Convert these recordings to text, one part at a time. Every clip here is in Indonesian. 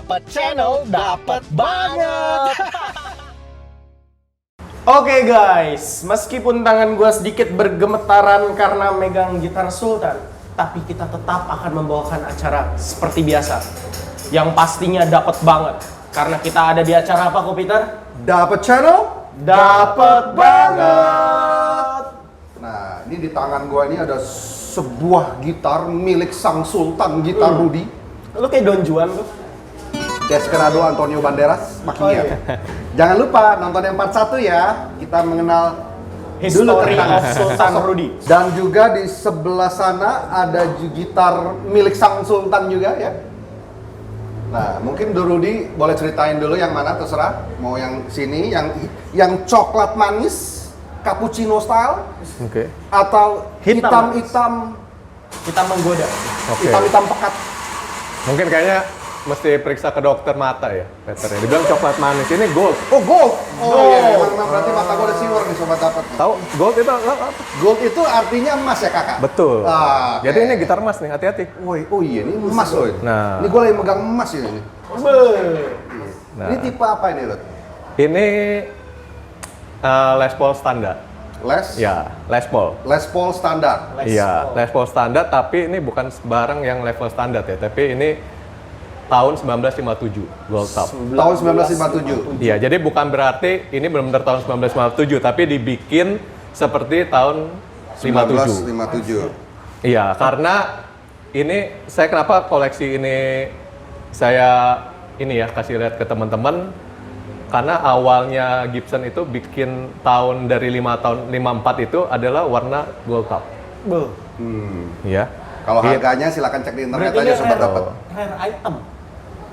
dapat channel, dapat banget. Oke guys, meskipun tangan gue sedikit bergemetaran karena megang gitar Sultan, tapi kita tetap akan membawakan acara seperti biasa. Yang pastinya dapat banget, karena kita ada di acara apa, Ko Peter? Dapat channel, Dapat banget. Nah, ini di tangan gua ini ada sebuah gitar milik sang Sultan, gitar Rudy. Lu kayak Don Juan tuh. Desperado Antonio Banderas, makinya. Oh, iya. Jangan lupa nonton yang part 1 ya. Kita mengenal History tentang of Sultan sosok. Rudy. Dan juga di sebelah sana ada gitar milik sang Sultan juga ya. Nah, mungkin Rudy boleh ceritain dulu yang mana terserah. Mau yang sini, yang coklat manis, cappuccino style, Oke. atau Hitam. hitam-hitam, Kita menggoda. Oke. hitam-hitam pekat. Mungkin kayaknya mesti periksa ke dokter mata ya, Peter ya. Dibilang coklat manis, ini gold. Oh, gold. Oh iya, emang berarti mata gua ada siwar nih sobat dapat. Tahu gold itu apa? Gold itu artinya emas ya, Kakak? Betul. Ah, Jadi oke. ini gitar emas nih, hati-hati. Woi, oh iya, ini emas loh. Nah. Ini gua lagi megang emas ya ini. Nah. Ini tipe apa ini, Rod? Ini Les Paul standar. Ya, Les Paul. Les Paul standar. Iya, Les Paul standar, tapi ini bukan sembarang yang level standar ya, tapi ini tahun 1957 gold top. Tahun 1957. Iya, jadi bukan berarti ini benar-benar tahun 1957, tapi dibikin seperti tahun 57. 1957. Iya, karena ini saya kenapa koleksi ini saya ini ya kasih lihat ke teman-teman, karena awalnya Gibson itu bikin tahun dari 54 itu adalah warna gold top. Iya. Kalau harganya silakan cek di internet Berarti aja ini sobat dapat. rare item.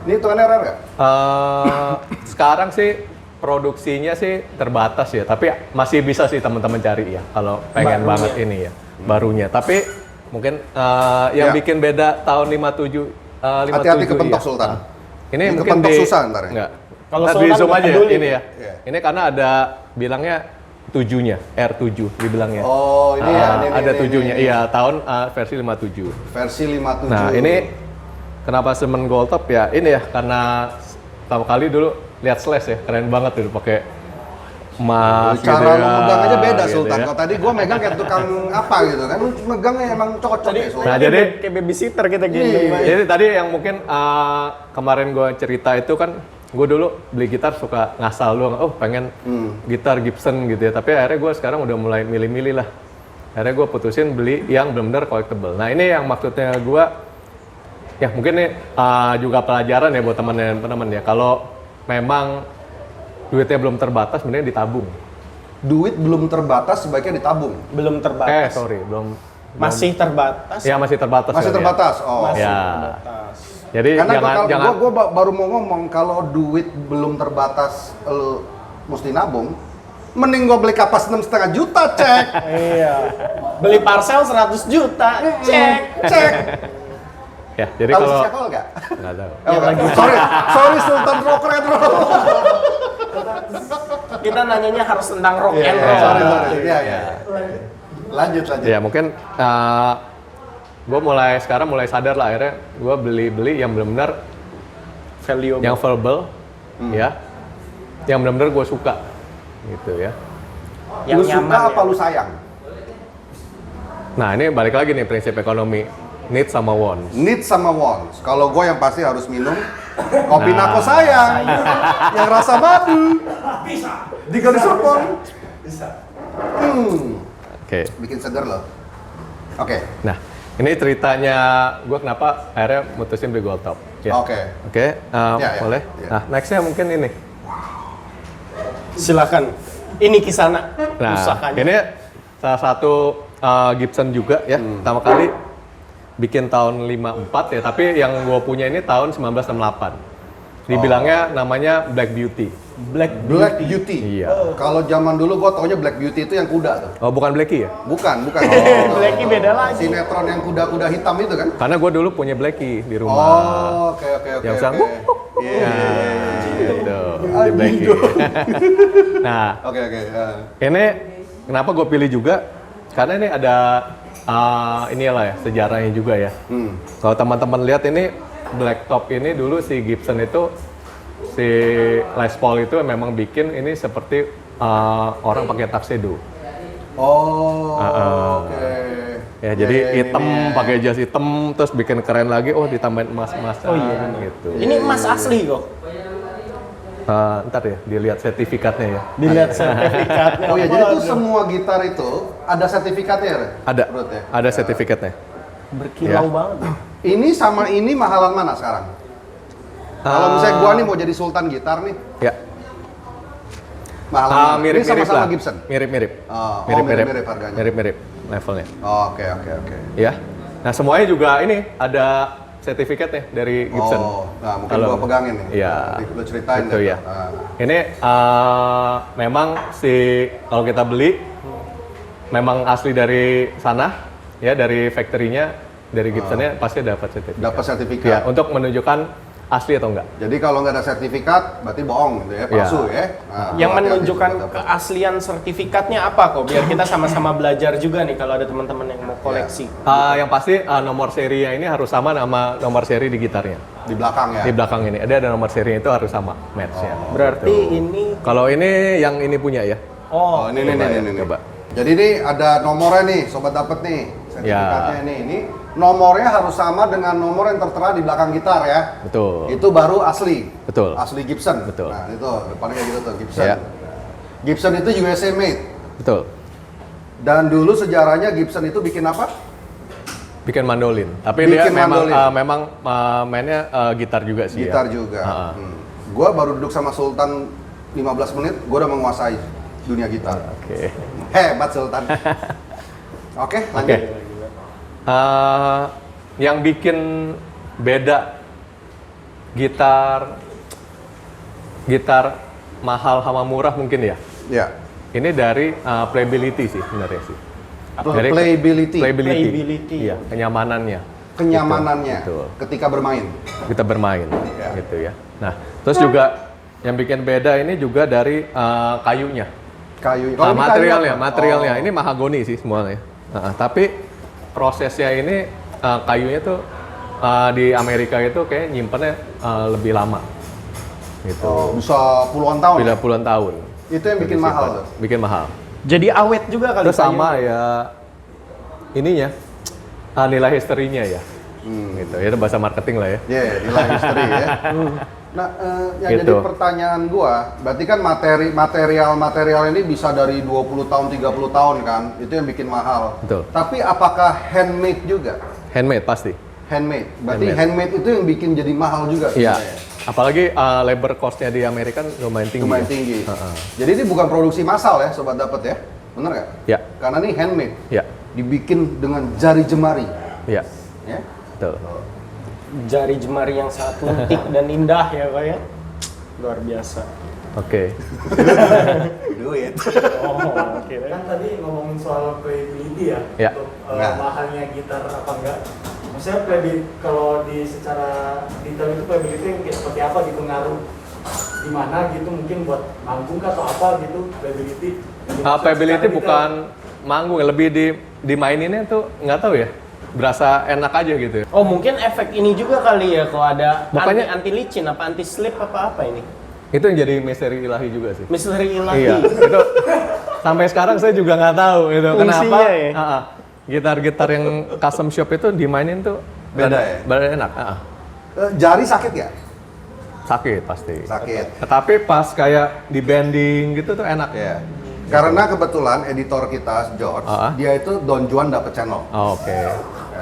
Ini hitungannya rare nggak? Sekarang sih produksinya sih terbatas ya, tapi masih bisa sih teman-teman cari ya kalau pengen Barunya. banget ini ya, barunya. Tapi mungkin yang Ya. bikin beda tahun 57 Hati-hati kepentok, iya. Sultan. Ini Ini mungkin kepentok di susah ntar ya. Enggak. Kalau Ntar Sultan di zoom nggak aja ya, peduli. ini ya. Iya. Ini karena ada bilangnya 7-nya, R7 dibilangnya. Oh, ini ya. Ini, ada ini, 7-nya. ini. Iya, tahun versi 57. Versi 57. Nah, ini kenapa semen gold top ya? Ini ya karena pertama kali dulu lihat Slash ya, keren banget tuh pakai emas cara gitu lu ya, megang aja beda, gitu Sultan. ya. Kalau tadi gua megang kayak tukang apa gitu kan. Lu megangnya emang cocok ya, Sultan. Nah, jadi kayak babysitter kita gini. Iya. jadi tadi yang mungkin kemarin gue cerita itu kan gue dulu beli gitar suka ngasal doang, oh pengen gitar Gibson gitu ya, tapi akhirnya gue sekarang udah mulai milih-milih lah. Akhirnya gue putusin beli yang benar-benar collectible. Nah ini yang maksudnya gue, ya mungkin ini juga pelajaran ya buat teman-teman ya, kalau memang duitnya belum terbatas, mending ditabung. Duit belum terbatas, sebaiknya ditabung. Belum terbatas. Belum. Masih terbatas. Ya masih terbatas. Masih kali ya. terbatas. Oh. Masih Ya. terbatas. Jadi Karena jangan gua baru mau ngomong kalau duit belum terbatas lu mesti nabung, mending gua beli kapas 6,5 juta, cek. Iya. Beli parcel 100 juta. Cek. Cek. ya, jadi Tahu kalau siapa enggak? nggak tahu. Oh, sorry Sultan Rock Retro. Kita nanyanya harus tentang rock Iya, and iya, roll. sorry. Iya. Lanjut. Ya mungkin gue sekarang mulai sadar lah, akhirnya gue beli yang benar-benar Valuable. yang verbal ya, yang benar-benar gue suka gitu ya. Yang Lu nyaman suka ya. apa lu sayang? Nah ini balik lagi nih prinsip ekonomi, need sama wants. Need sama wants. Kalau gue yang pasti harus minum kopi nako sayang. Yang rasa madu. Bisa. Digali serpong. Oke. Bikin seger loh. Oke. Nah ini ceritanya gue kenapa akhirnya mutusin beli gold top. Ya. Oke. Ya. Boleh. Ya. Nah nextnya mungkin ini. Silakan. Ini kisana. Nah, Usahanya. ini salah satu Gibson juga ya. Pertama kali bikin tahun 54 ya, tapi yang gue punya ini tahun 1968. Dibilangnya namanya Black Beauty. Black Beauty. Iya. Kalau zaman dulu gua taunya Black Beauty itu yang kuda tuh. Oh, bukan Blackie ya? Bukan. Blackie beda lagi. Sinetron yang kuda-kuda hitam itu kan? Karena gue dulu punya Blackie di rumah. Oh, oke. Yang sang Iya. gitu. Di Blackie. Nah, Oke. ini kenapa gue pilih juga? Karena ini ada inilah ya sejarahnya juga ya. Kalau teman-teman lihat ini blacktop ini dulu si Gibson itu, si Les Paul itu memang bikin ini seperti orang pakai tuxedo. Oh, oke. Ya, jadi hitam, pakai jas hitam, terus bikin keren lagi, ditambahin emas-emasan gitu. Ini emas asli kok. Ntar ya, dilihat sertifikatnya ya. Dilihat sertifikatnya. Oh ya, jadi tuh semua gitar itu ada sertifikatnya ya? Ada, Menurut ya? ada sertifikatnya. Berkilau banget. Ini sama ini mahalan mana sekarang? Kalau misalnya gua nih mau jadi sultan gitar nih, Ya. mahalan mana? Ini Mirip-mirip sama-sama lah. Gibson? Mirip-mirip. Oh, Mirip-mirip mirip-mirip harganya. Mirip-mirip levelnya. Oh, oke. Ya. Nah, semuanya juga ini ada sertifikatnya dari Gibson. Oh, nah mungkin gua pegangin nih. Iya. Nanti lu ceritain Itu deh. ya. Ini memang kalau kita beli memang asli dari sana, ya dari factory-nya, dari Gibson-nya pasti dapat sertifikat. Dapat sertifikat. Ya, untuk menunjukkan asli atau enggak. Jadi kalau nggak ada sertifikat, berarti bohong gitu ya, palsu ya. Nah, Yang hati-hati menunjukkan sobat dapet. keaslian sertifikatnya apa kok? Biar kita sama-sama belajar juga nih kalau ada teman-teman yang mau koleksi. Yang pasti nomor serinya ini harus sama nama nomor seri di gitarnya. Di belakang ya. Di belakang ini ada nomor serinya itu harus sama match-nya. Berarti ini Kalau ini yang ini punya ya. Oh, ini. Coba. Jadi ini ada nomornya nih, sobat dapet nih. Sertifikatnya nih. Ini nomornya harus sama dengan nomor yang tertera di belakang gitar ya. Betul. Itu baru asli. Betul. Asli Gibson. Betul. Nah, itu depannya kayak gitu tuh, Gibson. Ya. Gibson itu USA made. Betul. Dan dulu sejarahnya Gibson itu bikin apa? Bikin mandolin. Tapi Bikin dia mandolin. memang mainnya gitar juga sih Gitar ya. juga. Ah. Gua baru duduk sama Sultan 15 menit, gua udah menguasai dunia gitar. Oke. Hebat Sultan. Oke, lanjut. Oke. Yang bikin beda gitar mahal sama murah mungkin ya. Ya. Ini dari playability sih sebenarnya sih. Dari Playability. Playability. Iya, kenyamanannya. Kenyamanannya Betul. ketika bermain. Kita bermain Ya. gitu ya. Nah, terus juga yang bikin beda ini juga dari kayunya. Kayu. Nah, ini materialnya, kayu apa? materialnya Oh. ini mahagoni sih semuanya. Tapi prosesnya ini kayunya tuh di Amerika itu kayak nyimpennya lebih lama. Gitu. Oh, bisa puluhan tahun. Bila puluhan tahun. Itu yang bikin Jadi mahal simpan. tuh. Bikin mahal. jadi awet juga kali. Terus sama kayunya. ya ininya nilai historinya ya. Gitu. Itu bahasa marketing lah ya. Iya, nilai history ya. Nah, yang Gitu. jadi pertanyaan gua, berarti kan material ini bisa dari 20 tahun, 30 tahun kan? Itu yang bikin mahal. Betul. Tapi apakah handmade juga? Handmade pasti. Handmade. Berarti handmade itu yang bikin jadi mahal juga Iya. sebenarnya? Apalagi labor cost-nya di Amerika kan lumayan tinggi. Lumayan ya. tinggi. Jadi ini bukan produksi massal ya, sobat dapat ya? Bener nggak? Ya. Karena ini handmade. Ya. Dibikin dengan jari jemari. Ya. Ya. Betul. Jari jemari yang sangat lentik dan indah ya kak ya. Luar biasa. Oke. Duit. Oh, oke. Kan tadi ngomongin soal playability ya, Ya. untuk Nah. bahannya gitar apa enggak. Maksudnya playability, kalau di secara detail itu playability yang kayak seperti apa gitu, ngaruh di mana gitu, mungkin buat manggung kah atau apa gitu, playability. Playability bukan manggung, lebih dimaininnya tuh nggak tahu ya. Berasa enak aja gitu ya. Oh mungkin efek ini juga kali ya kalau ada Makanya- anti licin apa anti slip apa ini? Itu yang jadi misteri ilahi juga sih. Misteri ilahi. Iya, itu sampai sekarang saya juga nggak tahu gitu. Kenapa Fungsinya ya? gitar-gitar yang custom shop itu dimainin tuh Beda ya? Beda enak. Jari sakit ya? Sakit pasti. Sakit. Tetapi pas kayak di bending gitu tuh enak. Ya. Karena kebetulan editor kita George, dia itu Don Juan dapet channel. Oh, oke.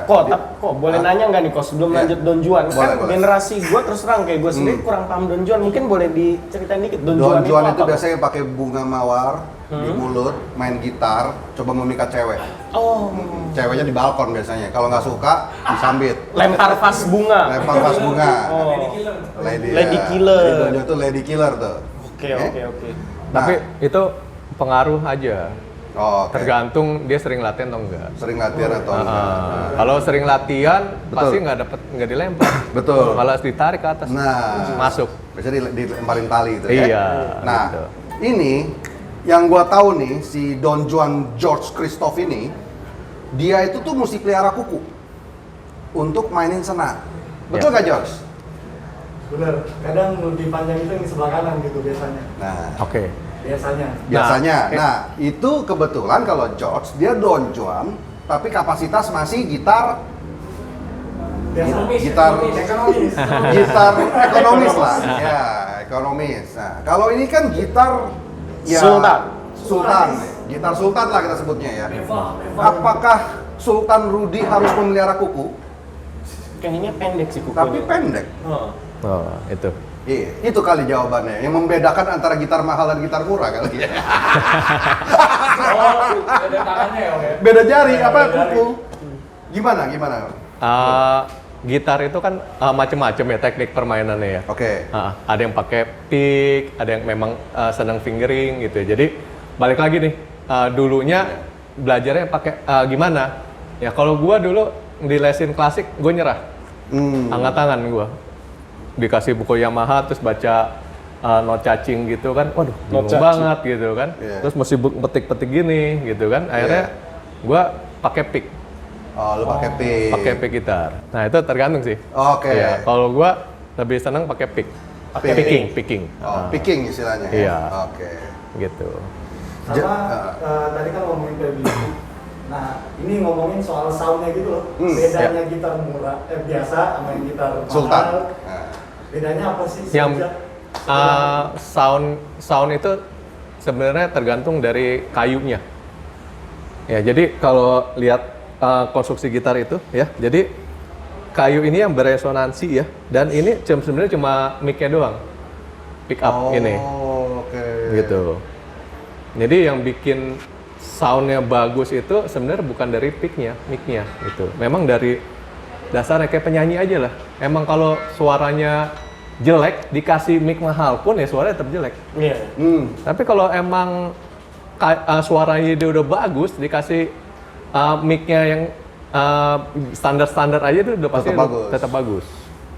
Kok boleh nanya nggak nih kok sebelum Iya. lanjut Don Juan? Boleh, Kan boleh. generasi gue terus terang kayak gue sendiri kurang paham Don Juan. Mungkin boleh diceritain dikit Don Don Juan itu apa? biasanya pakai bunga mawar di mulut, main gitar, coba memikat cewek. Oh, Ceweknya di balkon biasanya. Kalau nggak suka, disambit. lempar vas bunga. Lempar vas bunga. Oh. Lady Killer. Jadi Don Juan itu lady killer tuh. Oke. Nah, Tapi itu pengaruh aja. oh, oke. Tergantung dia sering latihan atau enggak. Sering latihan atau enggak. Kalau sering latihan Betul. pasti nggak dilempar. Betul. Kalau harus ditarik ke atas Nah, masuk. biasanya dilemparin tali itu Iya, ya. Nah, gitu. ini yang gua tahu nih, si Don Juan George Christoph ini, dia itu tuh mesti pelihara kuku untuk mainin senar. Betul nggak George? Bener, kadang lebih panjang itu yang di sebelah kanan gitu biasanya. Nah, Oke. Biasanya. biasanya. Nah, Nah, itu kebetulan kalau George dia Don Juan, tapi kapasitas masih gitar Biasa. Gitar- ekonomis. gitar ekonomis lah. Ya, ekonomis. Nah, kalau ini kan gitar ya Sultan. Sultan. Gitar Sultan lah kita sebutnya ya. Apakah Sultan Rudy harus memelihara kuku? Kayaknya pendek sih kukunya. Tapi pendek. Oh. Oh, itu. Iya, itu kali jawabannya. Yang membedakan antara gitar mahal dan gitar murah kali ya. Ada tangannya ya, Om ya? Beda jari, Beda apa jari. kuku? Gimana? Gitar itu kan macam-macam ya teknik permainannya ya. Oke. Ada yang pakai pick, ada yang memang senang fingering gitu ya. Jadi balik lagi nih, dulunya belajarnya pakai gimana? Ya kalau gua dulu di lesin klasik, gua nyerah. Angkat tangan gua. Dikasih buku Yamaha terus baca note cacing gitu kan. Waduh, bingung Note cacing. banget gitu kan. Iya. Terus mesti petik-petik gini gitu kan. Akhirnya gua pakai pick. Oh, lu pakai pick. Pakai pick gitar. Nah, itu tergantung sih. Oke. Iya, kalau gua lebih senang pakai pick. Pakai Picking. Oh, picking istilahnya. ya? Iya. Oke. Gitu. Sama tadi kan ngomongin playability. Nah, ini ngomongin soal soundnya gitu loh. Bedanya gitar murah, biasa sama yang gitar Sultan. mahal. Nah. Bedanya apa sih? Yang Sejak- sound itu sebenarnya tergantung dari kayunya. Ya, jadi kalau lihat konstruksi gitar itu ya, jadi kayu ini yang beresonansi ya, dan ini sebenarnya cuma mic-nya doang, pick up ini, Oke. gitu. Jadi yang bikin soundnya bagus itu sebenarnya bukan dari pick-nya, mic-nya, gitu. Memang dari dasarnya kayak penyanyi aja lah. Emang kalau suaranya jelek dikasih mic mahal pun ya suaranya tetap jelek. Iya. Tapi kalau emang suaranya dia udah bagus, dikasih mic-nya yang standar-standar aja itu udah pasti Tetap bagus. tetap bagus.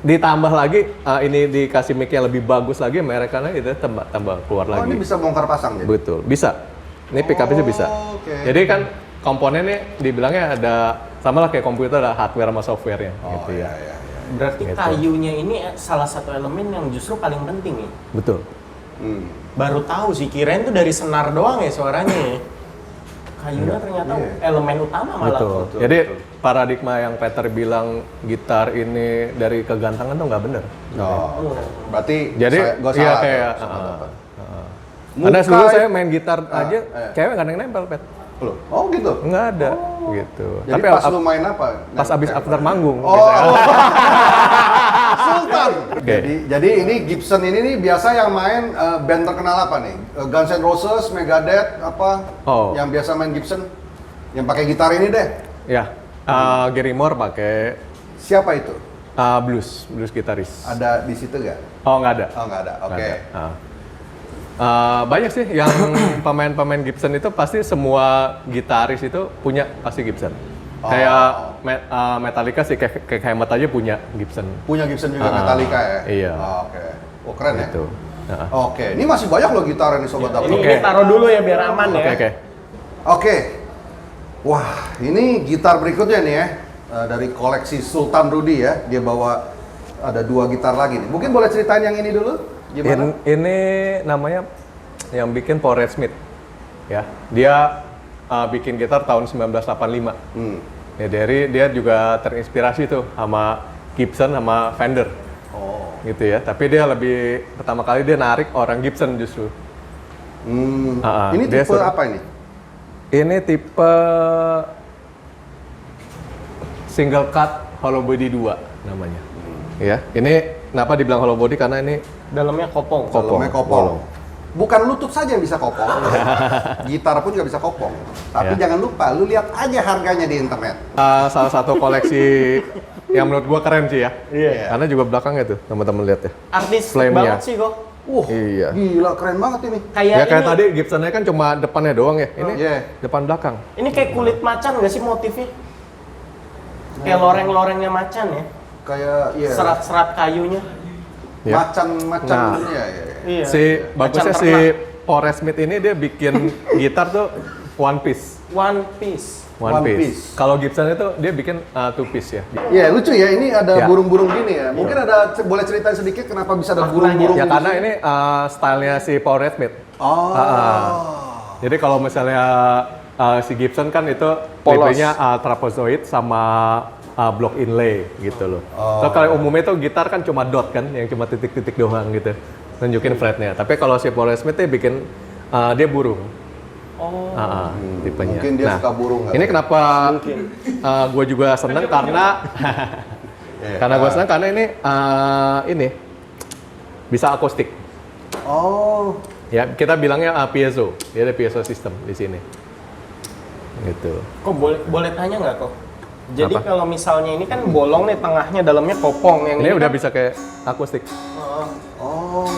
Ditambah lagi ini dikasih mic yang lebih bagus lagi, merekanya itu tambah keluar Oh, lagi. ini bisa bongkar pasang jadi? Betul, bisa. Ini pick up-nya bisa. Oke. Jadi kan komponennya dibilangnya ada sama lah kayak komputer, ada hardware sama software-nya Oh, gitu iya, ya. iya, iya. Berarti Gitu. kayunya ini salah satu elemen yang justru paling penting nih. Betul. Baru tahu sih, kirain tuh dari senar doang ya suaranya ya. Kayunya ternyata Iya. elemen utama malah. Betul. betul, Jadi betul. paradigma yang Peter bilang gitar ini dari kegantengan tuh nggak bener. Oh, berarti Jadi gua iya salah kayak tuh sama Bapak. karena Muka- dulu saya main gitar aja, iya. cewek nggak ada yang nempel, Pet. Loh, oh gitu? Nggak ada, gitu. Jadi Tapi pas lu main apa? pas abis after manggung. Oh, biasanya. Sultan. Oke. Jadi ini Gibson ini nih biasa yang main band terkenal apa nih? Guns N' Roses, Megadeth, apa? Oh. Yang biasa main Gibson? Yang pakai gitar ini deh. Ya, Gary Moore pakai Siapa itu? blues gitaris. Ada di situ gak? Oh, nggak ada. Oh, nggak ada. Oke. Nggak ada. Banyak sih yang pemain-pemain Gibson itu pasti semua gitaris itu punya pasti Gibson. Oh. Kayak Metallica sih kayak Hammett aja punya Gibson. Punya Gibson juga Metallica ya? Iya. Oh, oke. Oh, keren ya? Gitu. Nah. Oke, ini masih banyak loh gitar nih Sobat Dapur. Ini, Oke. ini taruh dulu ya biar aman ya. Oke. Oke. Wah, ini gitar berikutnya nih ya. Dari koleksi Sultan Rudy ya. Dia bawa ada 2 gitar lagi nih. Mungkin boleh ceritain yang ini dulu? Gimana? Ini namanya yang bikin Paul Reed Smith. Ya, dia bikin gitar tahun 1985. Ya, dia juga terinspirasi tuh sama Gibson sama Fender. Oh. Gitu ya. Tapi dia lebih pertama kali dia narik orang Gibson justru. Ini dia tipe suruh- apa ini? Ini tipe single cut hollow body 2 namanya. Ya, ini kenapa dibilang hollow body karena ini Dalamnya kopong. Dalamnya kopong. Bukan lutut saja yang bisa kopong. Gitar pun juga bisa kopong. Tapi Ya. jangan lupa, lu lihat aja harganya di internet. salah satu koleksi yang menurut gua keren sih ya. Iya. Karena juga belakangnya tuh, teman-teman lihat ya. Artis Flame-nya. banget sih kok. Iya. Gila keren banget ini. Kayak Ya kayak ini, tadi Gibsonnya kan cuma depannya doang ya. Ini Iya. depan belakang. ini kayak kulit macan nggak sih motifnya? Kayak loreng-lorengnya macan ya. Kayak iya. Serat-serat kayunya. Ya. Macan-macan Nah. iya. Iya. Si bagusnya Macan si ternak. Paul Reed Smith ini dia bikin gitar tuh one piece. One Piece. One One piece. piece. Kalau Gibson itu dia bikin two piece ya. Ya lucu ya, ini ada Ya. burung-burung gini ya. Mungkin boleh ceritain sedikit kenapa bisa ada burung-burung Ya di karena sini? ini stylenya si Paul Redsmith. Oh. Jadi kalau misalnya si Gibson kan itu Polos. tipenya trapezoid sama block inlay gitu loh. Oh. So kalau umumnya itu gitar kan cuma dot kan, yang cuma titik-titik doang gitu, nunjukin fretnya. Tapi kalau si Paul Redsmith dia bikin dia burung. Oh. Tipenya. Mungkin dia suka burung kali Ini ya. kenapa gue juga seneng karena karena gue seneng karena ini bisa akustik. Oh. Ya kita bilangnya piezo. Dia ada piezo system di sini. Gitu. Kok boleh tanya nggak kok? Jadi Apa? kalau misalnya ini kan bolong nih tengahnya, dalamnya kopong. Yang Ini udah kan, bisa kayak akustik. Oh.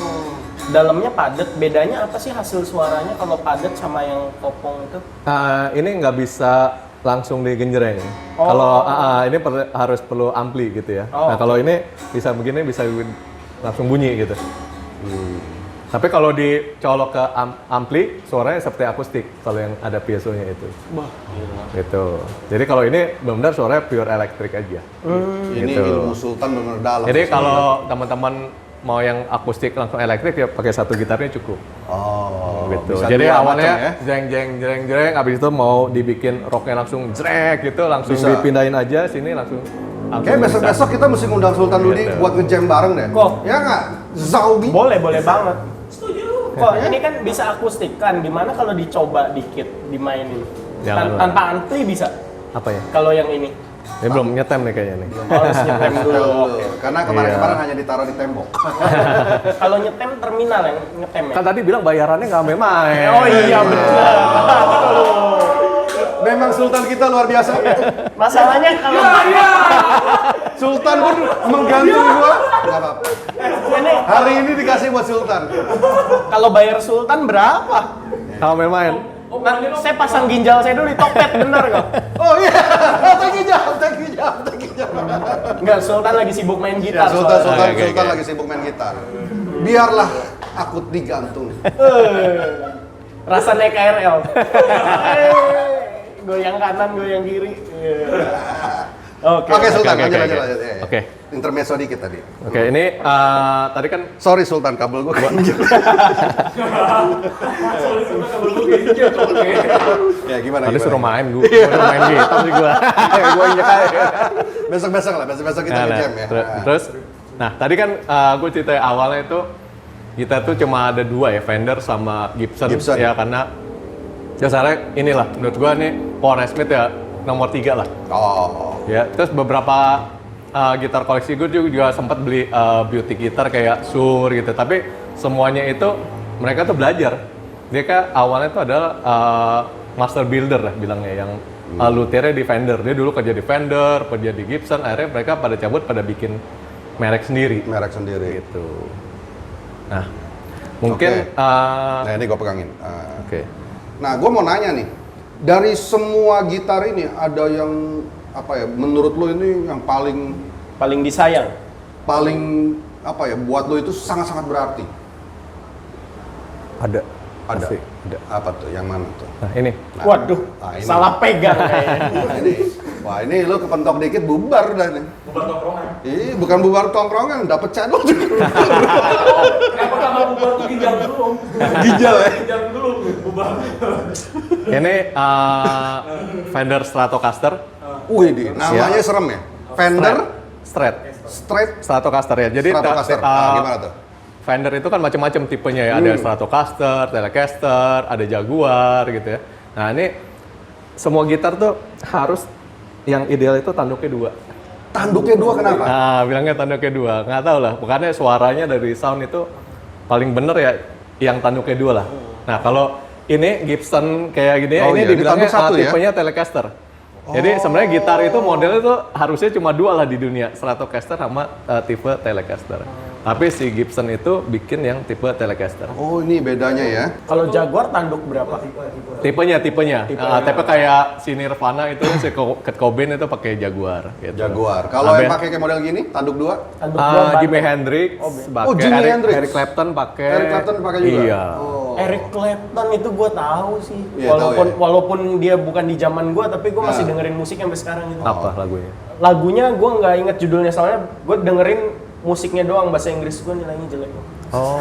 dalamnya padat. Bedanya apa sih hasil suaranya kalau padat sama yang kopong itu? Ini nggak bisa langsung digenjreng. Oh. Kalau ini harus perlu ampli gitu ya. Oh, Nah kalau ini bisa begini bisa langsung bunyi gitu. Tapi kalau dicolok ke ampli, suaranya seperti akustik kalau yang ada piezonya itu. Wah, gila. Gitu. Jadi kalau ini benar-benar suaranya pure elektrik aja. Ini Gitu. ilmu sultan benar dalam. Jadi kalau teman-teman mau yang akustik langsung elektrik ya pakai satu gitarnya cukup. Oh, Gitu. bisa Jadi dua awalnya macam ya. jreng jreng jreng jreng, abis itu mau dibikin rocknya langsung jrek gitu, langsung Bisa. dipindahin aja sini langsung. Kayak besok-besok kita mesti ngundang Sultan Dudi Gitu. buat ngejam bareng deh. Kok? Ya nggak? Zaubi. Boleh banget. Setuju. Kok ini kan bisa akustik kan? Gimana kalau dicoba dikit dimainin? Jangan lah. Tanpa ampli bisa. Apa ya? Kalau yang ini Ini belum nyetem nih kayaknya nih. harus nyetem dulu. Oke. Karena kemarin-kemarin hanya ditaruh di tembok. Kalau nyetem terminal yang nyetem ya. Kan tadi bilang bayarannya nggak main. Oh iya benar. Memang Sultan kita luar biasa. Masalahnya kalau Sultan pun menggantung gua. Nggak apa-apa. ini Hari ini dikasih buat Sultan. kalau bayar Sultan berapa? Nggak main-main. Nah, saya pasang ginjal saya dulu di Tokped, bener kok? Oh iya, thank you Jam. Enggak, Sultan lagi sibuk main Ya, gitar. Sultan soalnya. Oke. lagi sibuk main gitar. Biarlah aku digantung. Rasa naik KRL. Goyang kanan, goyang kiri. Oke. Oke Sultan, oke, lanjut. oke. Ya. Oke. Intermezzo dikit tadi. Oke, ini tadi kan Sorry Sultan, kabel gua kenceng. Ya gimana? tadi suruh gimana? main gue main gitar sih gue. Gua injek aja. Besok-besok lah, besok kita Nah, ngejam ya. Terus, nah tadi kan gue cerita awalnya itu kita tuh cuma ada dua ya, Fender sama Gibson. Gibson. Ya karena dasarnya inilah menurut gue nih Paul Redsmith ya nomor 3 lah. Oh. Ya terus beberapa gitar koleksi gue juga sempat beli beauty gitar kayak Sur gitu. Tapi semuanya itu mereka tuh belajar. Dia kan awalnya tuh adalah master builder lah bilangnya yang luthiernya di Fender. Dia dulu kerja di Fender, kerja di Gibson. Akhirnya mereka pada cabut pada bikin merek sendiri Merek sendiri. gitu. Nah, mungkin Nah ini gua pegangin. oke. Nah, gue mau nanya nih, dari semua gitar ini ada yang apa ya? Menurut lo ini yang Paling disayang. paling apa ya? Buat lo itu sangat-sangat berarti. Ada. Ada. Pasti ada. Apa tuh? Yang mana tuh? Nah, ini. Nah, Waduh, ini. salah pegang kayaknya. Nah, ini. Wah ini lo kepentok dikit bubar dah nih. Bubar tongkrongan. Ih, bukan bubar tongkrongan, dapet channel juga. Yang pertama bubar tuh ginjal dulu. Ginjal ya. Ginjal dulu bubar. Ini Fender Stratocaster. Wih, namanya serem ya. Fender Straight. Straight Stratocaster ya. Jadi Stratocaster. Nah, gimana tuh? Fender itu kan macam-macam tipenya ya. Ada Stratocaster, Telecaster, ada Jaguar gitu ya. Nah ini semua gitar tuh harus yang ideal itu tanduknya 2. Tanduknya 2 kenapa? Nah bilangnya tanduknya 2. Nggak tahu lah. Pokoknya suaranya dari sound itu paling bener ya yang tanduknya 2 lah. Nah kalau ini Gibson kayak gini ya, Oh ini iya, ini dibilangnya tanduk satu ya? tipenya Telecaster. Jadi sebenarnya gitar itu modelnya tuh harusnya cuma 2 lah di dunia, Stratocaster sama tipe Telecaster. Tapi si Gibson itu bikin yang tipe Telecaster. Oh ini bedanya ya. Kalau Jaguar tanduk berapa? Tipenya. Tipe kayak si Nirvana itu si Kurt Cobain itu pakai Jaguar gitu. Jaguar. Kalau Nah, yang pakai kayak model gini, tanduk 2? Tanduk dua Jimi Hendrix, Oh, Jimi Hendrix. Eric Clapton pakai. Eric Clapton pakai juga? Iya. Oh. Eric Clapton itu gue tahu sih. Iya, tahu ya? Walaupun dia bukan di zaman gue, tapi gue masih dengerin musik sampai sekarang itu. Apa lagunya? Lagunya gue nggak inget judulnya, soalnya gue dengerin musiknya doang, bahasa Inggris gue nilainya jelek. Oh.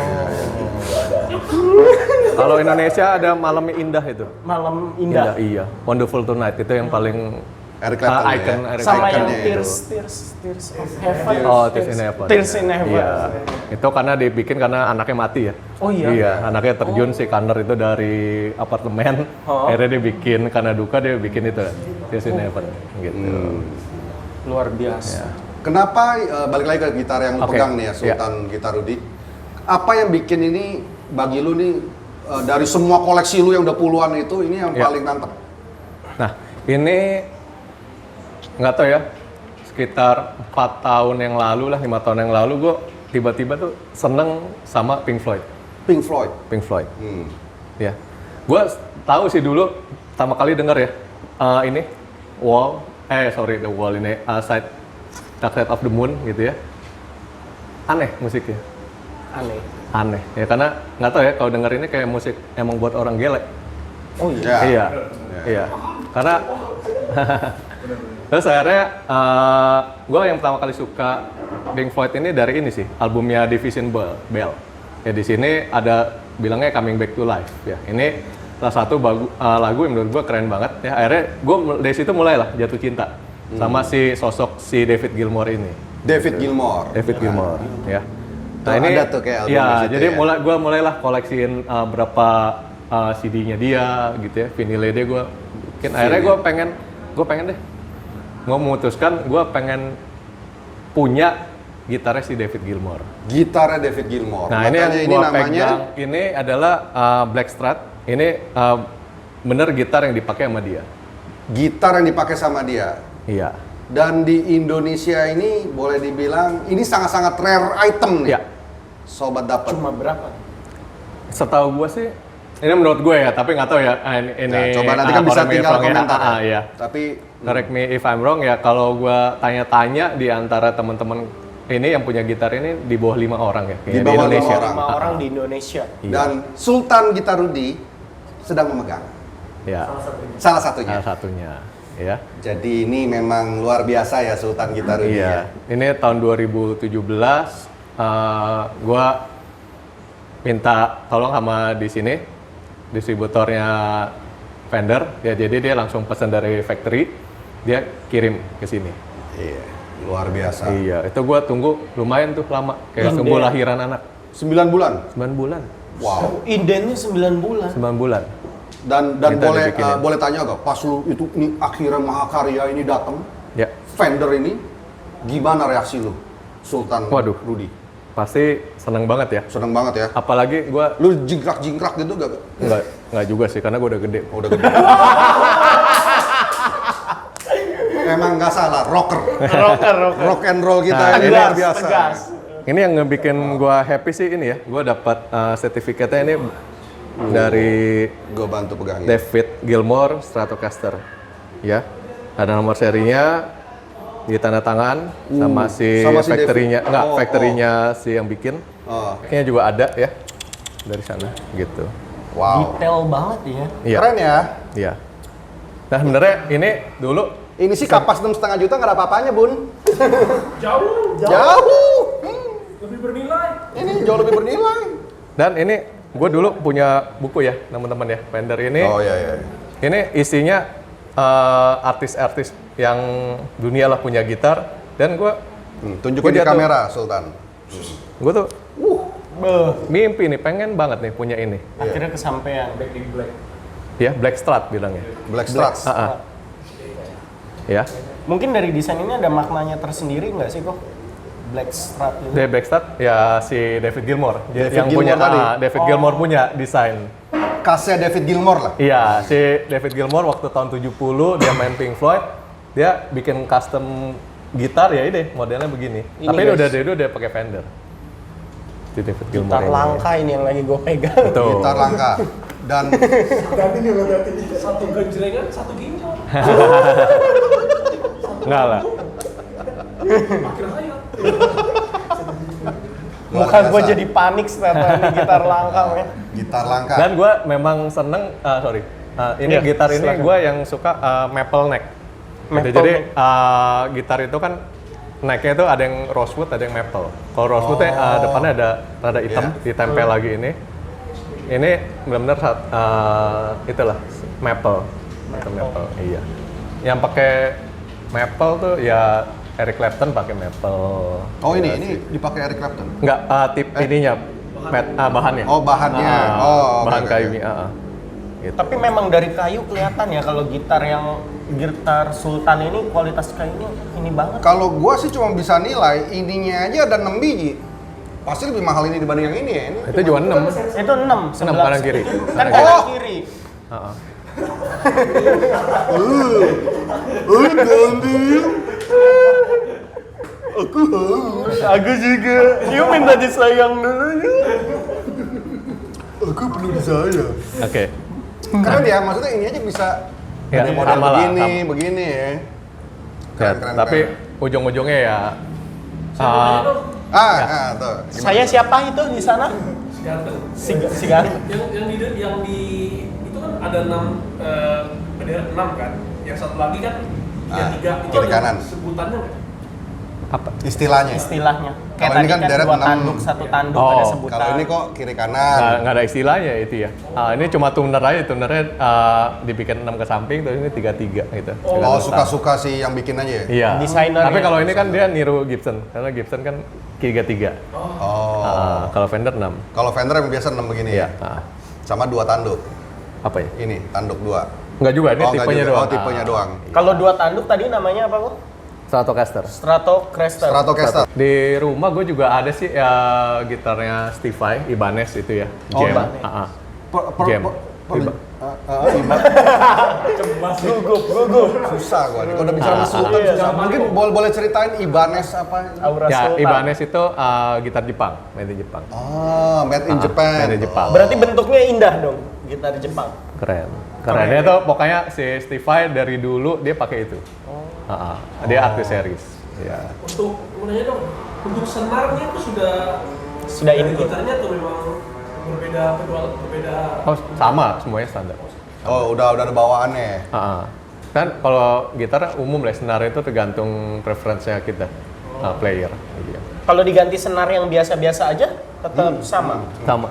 Kalau Indonesia ada Malam Indah itu. Malam Indah. Iya. Wonderful Tonight itu yang paling Eric Clapton icon ya? Eric Sama Clapton. yang Ikonnya itu. Tears of Heaven. Oh, Tears in Heaven. Tears in Heaven. Iya. Itu karena dibikin karena anaknya mati ya. Oh iya? Iya, anaknya terjun si Kanner itu dari apartemen. Oh. Akhirnya dia bikin karena duka dia bikin itu Tears in Heaven gitu. Luar biasa. Kenapa balik lagi ke gitar yang lu Oke, pegang nih ya, Sultan Gitar Rudy? Apa yang bikin ini bagi lu nih dari semua koleksi lu yang udah puluhan itu, ini yang Ya. paling mantap? Nah, ini nggak tahu ya, sekitar 4 tahun yang lalu lah, 5 tahun yang lalu gue tiba-tiba tuh seneng sama Pink Floyd. Pink Floyd. Pink Floyd. Hmm. Ya, gue tahu sih dulu pertama kali denger ya ini The Wall ini Dark Side of the Moon gitu ya. Aneh musiknya, aneh ya karena nggak tahu ya kalau denger ini kayak musik emang buat orang gelek. Oh iya. Ya. Iya, iya. Karena terus akhirnya gue yang pertama kali suka Pink Floyd ini dari ini sih, albumnya Division Bell. Ya di sini ada bilangnya Coming Back to Life ya. Ini salah satu lagu yang menurut gue keren banget ya. Akhirnya gue dari situ mulailah jatuh cinta sama si sosok si David Gilmour ini. David Gilmour. David Gilmour ya. Tuh, ada tuh kayak album di ya, situ jadi ya. gue mulailah koleksiin berapa CD-nya dia gitu ya, vinilnya dia gue bikin. Akhirnya gue pengen deh, gue memutuskan gue pengen punya gitarnya si David Gilmour. Gitarnya David Gilmour. Nah ini yang Makanya gue namanya pegang ini adalah Blackstrat. Ini bener gitar yang dipakai sama dia. gitar yang dipakai sama dia. Iya. Dan di Indonesia ini boleh dibilang ini sangat-sangat rare item nih. Iya. Sobat dapat. Cuma berapa? Setahu gue sih, ini menurut gue ya, tapi nggak tahu ya. Ini Nah, coba nanti kan bisa correct me if tinggal wrong ya. komentar ya. Iya. Tapi Correct me if I'm wrong ya, kalau gue tanya-tanya di antara teman-teman ini yang punya gitar ini di bawah 5 orang ya, kayaknya Di bawah Indonesia. 5 orang. 5 orang di Indonesia. Iya. dan Sultan Gitar Rudy sedang memegang Ya, salah satunya. salah satunya. Ya. Jadi ini memang luar biasa ya Sultan Gitar Rudy ya. Iya. Ini tahun 2017, gue minta tolong sama di sini distributornya Fender. Ya, jadi dia langsung pesan dari factory, dia kirim ke sini. Iya, luar biasa. Iya, itu gue tunggu lumayan tuh lama, kayak tunggu lahiran anak. 9 bulan. 9 bulan. Wow. Indennya 9 bulan. 9 bulan. Dan Kita boleh dibikinin. boleh tanya gak pas lu itu nih akhirnya Mahakarya ini datang, Ya. Fender ini gimana reaksi lu Sultan Waduh. Rudy? Pasti seneng banget ya. Seneng banget ya. Apalagi gue Lu jingkrak-jingkrak gitu gak? nggak juga sih, karena gue udah gede. Oh, udah gede. Emang nggak salah, rocker. Rock and roll kita ini luar biasa. Tegas. Ini yang ngebikin gue happy sih ini ya. Gue dapat sertifikatnya ini dari Gue bantu pegangin. David Gilmour Stratocaster. Ya. Ada nomor serinya, ditanda tangan sama si sama si factory-nya, David. enggak, Oh, factory-nya si yang bikin. Oh, Kayaknya juga ada ya dari sana gitu. wow. Detail banget ya. Iya. Keren ya. Iya. Nah, sebenarnya ini dulu Ini sih kapas 6,5 juta nggak ada apa-apanya, Bun. Jauh, Jauh. lebih bernilai. Ini jauh lebih bernilai. dan ini gue dulu punya buku ya, teman-teman ya. Fender ini Oh iya iya. ini isinya artis-artis yang dunia lah punya gitar, dan gue Tunjukin Gua di jatuh. kamera, Sultan. tuh mimpi nih, pengen banget nih punya ini. Akhirnya kesampaian. Back in black. Ya, Blackstrat bilangnya. Blackstrat. Ya, Mungkin dari desain ini ada maknanya tersendiri nggak sih kok? Blackstrat itu. dari Blackstrat ya si David Gilmour. David yang Gilmour punya tadi. David Gilmour punya desain. Khasnya David Gilmour lah. Iya, si David Gilmour waktu tahun 70 dia main Pink Floyd, dia bikin custom gitar ya ini modelnya begini. Ini, Tapi guys. dia udah pakai Fender. Si David Gilmour Gitar ini. langka ini yang lagi gue pegang. Betul. Gitar langka. Dan Satu genjrengan, satu ginjal. Enggak lah. Akhir hayat. Muka gue jadi panik setelah ini gitar langka men. Gitar langka. Dan gue memang seneng, ini Iya, gitar ini silakan. gue yang suka maple neck. Gitu. Maple Jadi neck. gitar itu kan necknya itu ada yang rosewood, ada yang maple. Kalau rosewoodnya depannya ada rada hitam, Iya. ditempel lagi ini. Ini benar-benar itulah maple. Maple. Iya. Yang pakai maple tuh ya Eric Clapton pakai maple. Oh ini dipakai Eric Clapton. Enggak, tip ininya, bahannya. Oh bahannya. Oh bahan oke, kayunya. oke. Gitu. Tapi memang dari kayu kelihatan ya kalau gitar Sultan ini kualitas kayunya ini banget. Kalau gua sih cuma bisa nilai ininya aja ada 6 biji. Pasti lebih mahal ini dibanding yang ini ya. Ini Itu juga 6. Itu 6 6 kanan kiri. Kan Kanan kanan kiri. kiri. Heeh. Aku juga. You minta disayang dulu. aku perlu disayang. Oke. Keren ya, maksudnya ini aja bisa Ya, ada model sama lah, begini, sama. begini ya. Ya, Keren, keren, tapi keren. ujung-ujungnya ya Tuh. Gimana? Saya siapa itu di sana? Ganteng. Si Gan. Yang di itu kan ada 6 bendera 6 kan. Yang satu lagi kan 3 itu kiri ada kanan. sebutannya nggak? apa? Istilahnya. Istilahnya. Kayak Kalau ini tadi kan kan deret 2 enam. tanduk, 1 tanduk Oh, ada sebutan. Kalau ini kok kiri kanan. Nggak ada istilahnya itu ya. Ini cuma tuner aja, tunernya dibikin 6 ke samping, terus ini 3-3 gitu. Oh, Dengan letak. suka-suka si yang bikin aja ya? Iya. Desainer Tapi ya. kalau ini kan dia niru Gibson, karena Gibson kan 3-3. Oh. Kalau Fender 6. Kalau Fender yang biasa 6 begini ya? Sama 2 tanduk. Apa ya? Ini, tanduk 2. Enggak juga, ini enggak tipenya juga. doang. Oh, tipenya doang. Kalau 2 tanduk tadi namanya apa, Bu? Stratocaster. Stratocaster. Stratocaster. Di rumah gue juga ada sih ya gitarnya Steve Vai, Ibanez itu ya. Oh, Jam. Ibanez. Jam. Gugup. Susah gua nih. Kalau udah bicara sama Sultan iya. susah. Mungkin boleh ceritain Ibanez apa? Aura Ya, Sultan. Ibanez itu gitar Jepang, made in Jepang. Oh, made in Japan. Made in Jepang. Berarti bentuknya indah dong, gitar Jepang. Keren. Kerennya tuh pokoknya si Steve Vai dari dulu dia pakai itu. Dia artis series. Ya. Untuk menanya dong, untuk senarnya itu Sudah dari input. gitarnya tuh memang berbeda. Oh, sama semuanya standar. Oh, udah ada bawaannya. Kan kalau gitar umum lah, senar itu tergantung preferensinya kita, player. Iya. Kalau diganti senar yang biasa-biasa aja, tetap sama. Sama.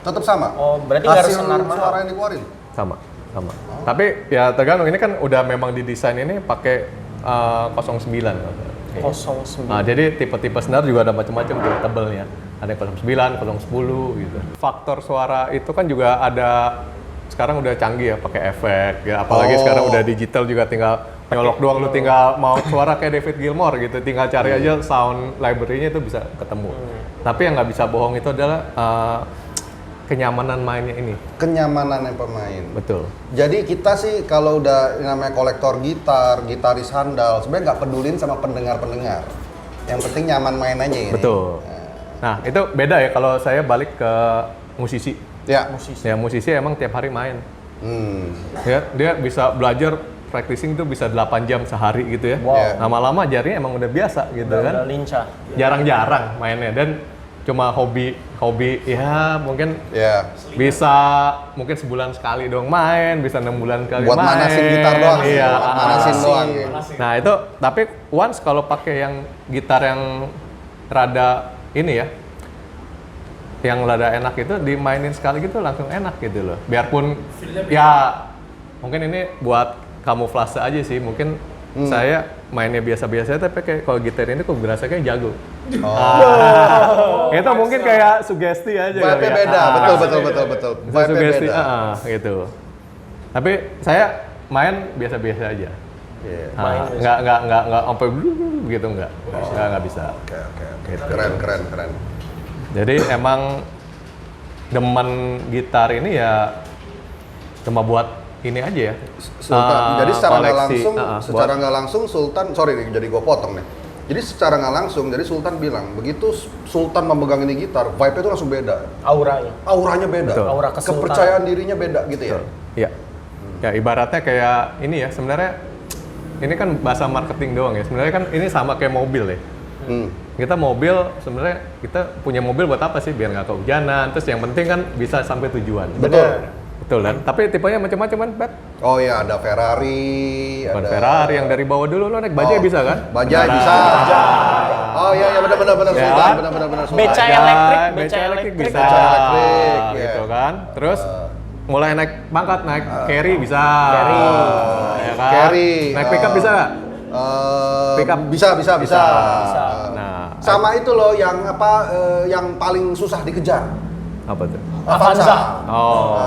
Tetap sama. Oh, berarti nggak harus Hasil senar mahal. suara yang dikeluarin. Sama. Tapi ya tergantung, ini kan udah memang didesain ini pakai 09. 09. Nah, jadi tipe-tipe senar juga ada macam-macam tuh tebelnya. Ada yang 09, 010 gitu. Faktor suara itu kan juga ada, sekarang udah canggih ya, pakai efek ya. Apalagi sekarang udah digital juga, tinggal nyolok doang, lu tinggal mau suara kayak David Gilmour gitu, tinggal cari aja sound library-nya itu bisa ketemu. Tapi yang nggak bisa bohong itu adalah kenyamanan mainnya ini. Kenyamanannya pemain. Betul. Jadi kita sih kalau udah namanya kolektor gitar, gitaris handal, sebenarnya nggak pedulin sama pendengar-pendengar. Yang penting nyaman main aja ini. Betul. Nah, itu beda ya kalau saya balik ke musisi. Ya. Ya, musisi emang tiap hari main. Ya. Dia bisa belajar practicing itu bisa 8 jam sehari gitu ya. Wow. Lama-lama jarinya emang udah biasa gitu kan. Udah lincah. Jarang-jarang mainnya, dan cuma hobi ya mungkin Ya. bisa mungkin sebulan sekali dong main, bisa 6 bulan sekali Buat main. manasin gitar doang. Iya, Buat manasin doang. Ya. Nah itu, tapi once kalau pakai yang gitar yang rada ini ya, yang rada enak itu dimainin sekali gitu langsung enak gitu loh. Biarpun ya mungkin ini buat kamuflase aja sih, mungkin saya mainnya biasa-biasa, tapi kayak kalau gitar ini kok berasa kayak jago. Itu mungkin kayak sugesti aja. Vibe-nya kali ya. beda, betul. Bisa Vibe-nya sugesti, beda. gitu. Tapi saya main biasa-biasa aja. Iya. Nggak sampai gitu, nggak bisa. Oke. Gitu. Keren. Jadi emang demen gitar ini ya cuma buat ini aja ya. Sultan. Jadi secara nggak koleksi. langsung, Sultan, sorry nih, jadi gue potong nih. Jadi secara nggak langsung, jadi Sultan bilang begitu Sultan memegang ini gitar, vibe-nya itu langsung beda. Auranya beda. Betul. Aura kesultanan. Kepercayaan dirinya beda gitu ya. Iya. Ya ibaratnya kayak ini ya, sebenarnya ini kan bahasa marketing doang ya. Sebenarnya kan ini sama kayak mobil ya. kita mobil sebenarnya kita punya mobil buat apa sih? Biar nggak kehujanan. Terus yang penting kan bisa sampai tujuan. Betul. Betul kan? Tapi tipenya macam-macam kan, Pat? Oh iya, ada Ferrari, Bukan ada Ferrari yang dari bawah dulu lo naik bajai bisa kan? Bajai bisa. Oh iya benar Ya. Sultan, benar Sultan. Beca Bajai, elektrik, beca beca elektrik elektrik. bisa. Beca elektrik, Gitu ya. kan. Terus mulai naik pangkat, naik carry bisa. Carry. Ya kan? Carry, Naik pickup bisa nggak? Pickup. Bisa. Nah, Sama itu loh yang apa yang paling susah dikejar. apa tuh? Avanza. Oh.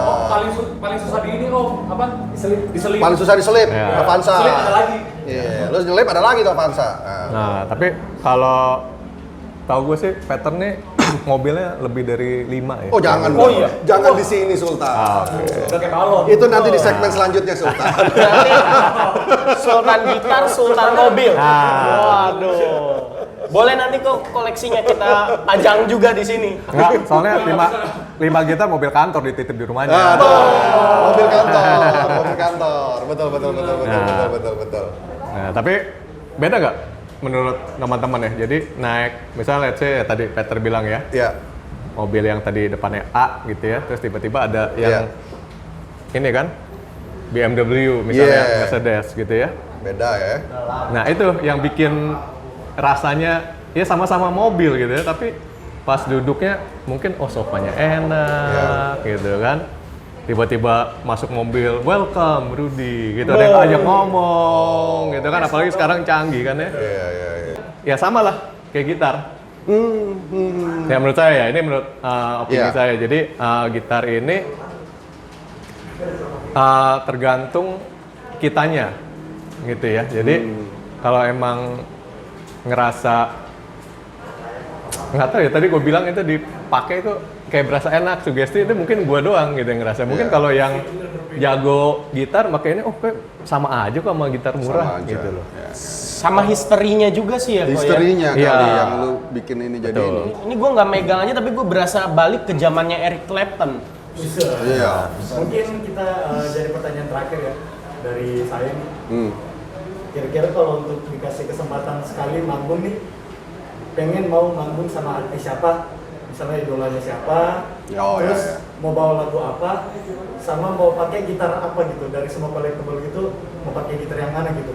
Paling susah di ini apa? Diselip. Paling susah diselip, Ya. Avanza. Selip ada lagi. Iya, lu nyelip ada lagi tuh Avanza. Nah, tapi kalau tahu gue sih pattern nih mobilnya lebih dari 5 ya. Oh jangan, Oh, iya. jangan di sini Sultan. Udah kayak balon. Itu nanti di segmen selanjutnya Sultan. Berarti Sultan gitar, Sultan mobil. Ah. Waduh. Boleh nanti kok koleksinya kita pajang juga di sini. Enggak, soalnya 5 gitar mobil kantor dititip di rumahnya. Mobil kantor. Betul. Nah, tapi beda nggak menurut teman-teman ya? Jadi naik, misalnya let's say ya, tadi Peter bilang ya, Iya. mobil yang tadi depannya A gitu ya, terus tiba-tiba ada yang ini kan, BMW misalnya, Iya. Mercedes gitu ya. Beda ya. Nah itu yang bikin rasanya ya sama-sama mobil gitu ya, tapi pas duduknya mungkin sofanya enak gitu kan. Tiba-tiba masuk mobil, welcome Rudy gitu, ada yang ajak ngomong gitu kan, apalagi sekarang canggih kan ya. Iya. Ya sama lah kayak gitar. Ya menurut saya ya, ini menurut opini Iya. saya. Jadi gitar ini tergantung kitanya gitu ya. Jadi kalau emang ngerasa nggak tahu ya, tadi gue bilang itu dipakai itu kayak berasa enak, sugesti itu mungkin gue doang gitu yang ngerasa. Mungkin kalau yang jago gitar makanya kayak sama aja kok sama gitar murah Sama aja. gitu loh. Ya. Sama histerinya juga sih ya kok ya. Histerinya Iya. kali yang lu bikin ini jadi Betul. ini. Ini gue nggak megang aja tapi gue berasa balik ke zamannya Eric Clapton. Bisa. Iya. Mungkin kita jadi pertanyaan terakhir ya dari saya nih. Kira-kira kalau untuk dikasih kesempatan sekali manggung nih, pengen mau manggung sama artis siapa? Misalnya idolanya siapa? Oh, terus iya. mau bawa lagu apa? Sama mau pakai gitar apa gitu? Dari semua collectible gitu, mau pakai gitar yang mana gitu?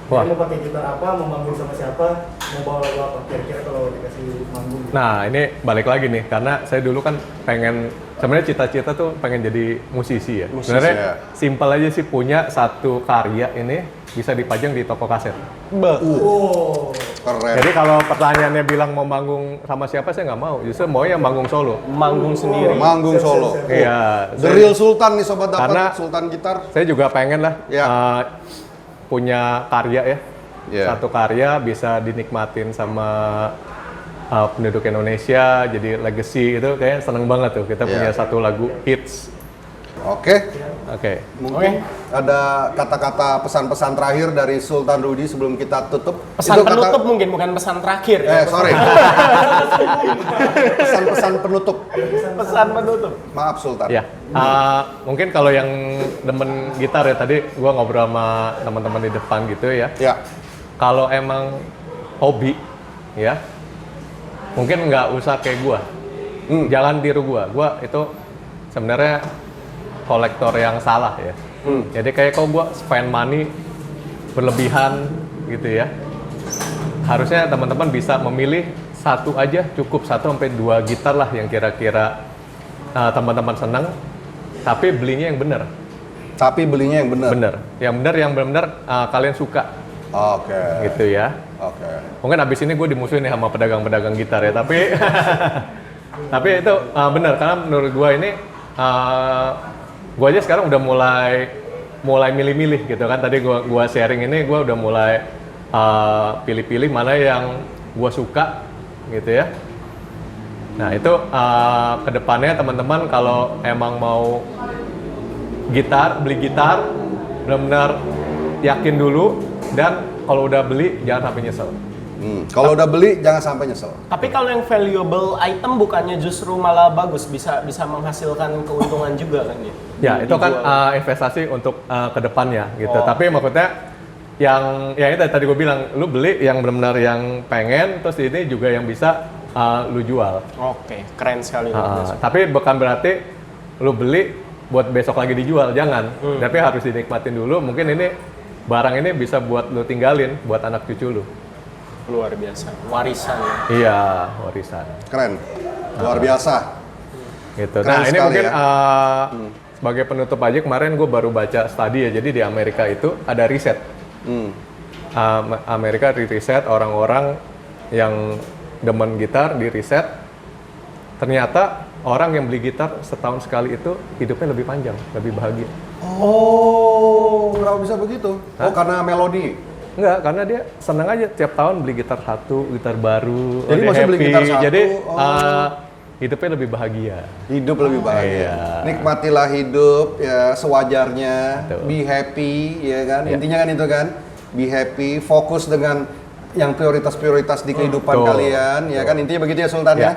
Wah. Jadi mau pakai gitar apa? Mau manggung sama siapa? Mau bawa lagu apa? Kira-kira kalau dikasih manggung gitu. Nah ini balik lagi nih, karena saya dulu kan pengen, sebenarnya cita-cita tuh pengen jadi musisi ya. Sebenarnya ya. simpel aja sih, punya satu karya ini bisa dipajang di toko kaset. Oh, Keren. Jadi kalau pertanyaannya bilang mau manggung sama siapa, saya nggak mau. Justru mau yang manggung solo. Manggung sendiri. Manggung solo. Iya. The real Sultan nih sobat dapat Karena Sultan gitar. Saya juga pengen lah Ya. punya karya ya. Ya. Satu karya bisa dinikmatin sama penduduk Indonesia, jadi legacy itu kayak seneng banget tuh. Kita Ya. punya satu lagu hits. Oke. Oke. Mungkin ada kata-kata pesan-pesan terakhir dari Sultan Rudy sebelum kita tutup. Pesan Itu penutup mungkin, bukan pesan terakhir. sorry. Pesan-pesan penutup. Pesan penutup. Maaf Sultan. Ya, mungkin kalau yang demen gitar ya, tadi gua ngobrol sama teman-teman di depan gitu ya. Ya. Kalau emang hobi ya, mungkin nggak usah kayak gua. Jangan tiru gua. Gua itu sebenarnya kolektor yang salah ya. Jadi kayak kalau gua spend money berlebihan gitu ya. Harusnya teman-teman bisa memilih satu aja cukup, 1-2 gitar lah yang kira-kira teman-teman senang, tapi belinya yang benar. Tapi belinya yang benar. Benar. Yang benar, yang benar-benar kalian suka Oke. gitu ya. Oke. Mungkin abis ini gue dimusuhin nih sama pedagang-pedagang gitar ya, tapi tapi itu benar, karena menurut gue ini gue aja sekarang udah mulai milih-milih gitu kan. Tadi gue sharing ini, gue udah mulai pilih-pilih mana yang gue suka gitu ya. Nah itu kedepannya teman-teman kalau emang mau beli gitar, benar-benar yakin dulu, dan kalau udah beli jangan sampai nyesel. Kalau udah beli jangan sampai nyesel. Tapi kalau yang valuable item bukannya justru malah bagus, bisa menghasilkan keuntungan juga kan ya? Ya itu kan investasi untuk kedepannya gitu. Oh. Tapi maksudnya yang ya itu tadi gue bilang, lu beli yang benar-benar yang pengen, terus ini juga yang bisa lu jual. Oke, keren sekali. Tapi bukan berarti lu beli buat besok lagi dijual, jangan. Tapi harus dinikmatin dulu. Mungkin ini barang ini bisa buat lu tinggalin buat anak cucu lu. Luar biasa, warisan. Iya, warisan. Keren, luar biasa. Gitu. Keren Nah ini sekali mungkin ya. sebagai penutup aja, kemarin gue baru baca studi ya. Jadi di Amerika itu ada riset. Amerika di riset orang-orang yang demen gitar di riset. Ternyata orang yang beli gitar setahun sekali itu hidupnya lebih panjang, lebih bahagia. Oh, kenapa bisa begitu? Oh, karena melodi. Enggak, karena dia seneng aja tiap tahun beli gitar satu, gitar baru. Jadi dia maksudnya beli happy. gitar satu, Jadi oh. hidupnya lebih bahagia. Hidup lebih bahagia. Iya. Nikmatilah hidup ya sewajarnya. Betul. Be happy ya kan. Iya. Intinya kan itu kan. Be happy, fokus dengan yang prioritas-prioritas di kehidupan Betul. kalian ya kan. Intinya begitu ya Sultan Iya. ya.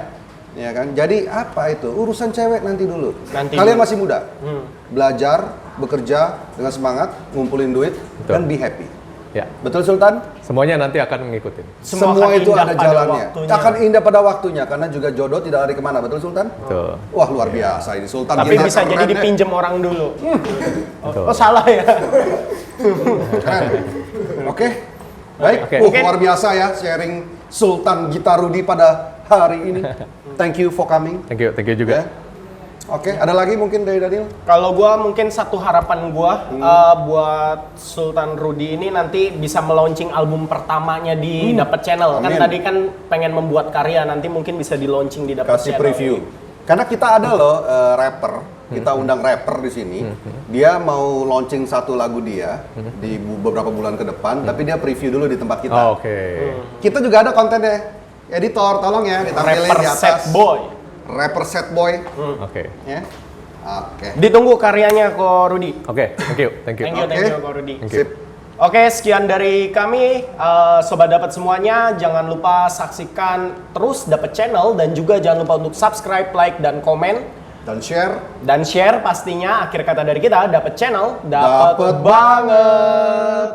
Ya kan. Jadi apa itu? Urusan cewek nanti dulu. Nanti Kalian dulu. masih muda. Belajar, bekerja dengan semangat, ngumpulin duit Betul. dan be happy. Ya, Betul Sultan? semuanya nanti akan ngikutin. Semua Semua akan itu indah ada pada jalannya. waktunya. Akan indah pada waktunya karena juga jodoh tidak lari kemana. Betul Sultan? Betul. Wah luar biasa ini Sultan. Tapi gitar bisa keren jadi deh. dipinjem orang dulu. Betul. Oh salah ya. Keren. Oke. Baik. Oke. Luar biasa ya sharing Sultan Gitarudi pada hari ini. Thank you for coming. Thank you juga. Ya. Oke, ada lagi mungkin dari Daniel? Kalau gua mungkin satu harapan gua buat Sultan Rudy ini nanti bisa melaunching album pertamanya di Dapet Channel. Kan Amin. tadi kan pengen membuat karya, nanti mungkin bisa di launching di Dapet Kasih Channel. preview. Karena kita ada loh rapper, kita undang rapper di sini. Dia mau launching satu lagu dia di beberapa bulan ke depan, tapi dia preview dulu di tempat kita. Oh, oke. Kita juga ada kontennya. Editor, tolong ya ditampilin Rapper di Set atas. Boy. Rapper Set Boy. Oke. Ya. Oke. Ditunggu karyanya ko Rudy. Oke, thank you. Thank you, Oke. thank you ko Rudy. Thank you. Sip. Oke, sekian dari kami, Sobat Dapat semuanya. Jangan lupa saksikan terus Dapat Channel dan juga jangan lupa untuk subscribe, like, dan komen. Dan share. Dan share pastinya. Akhir kata dari kita, Dapat Channel, dapat Dapet banget.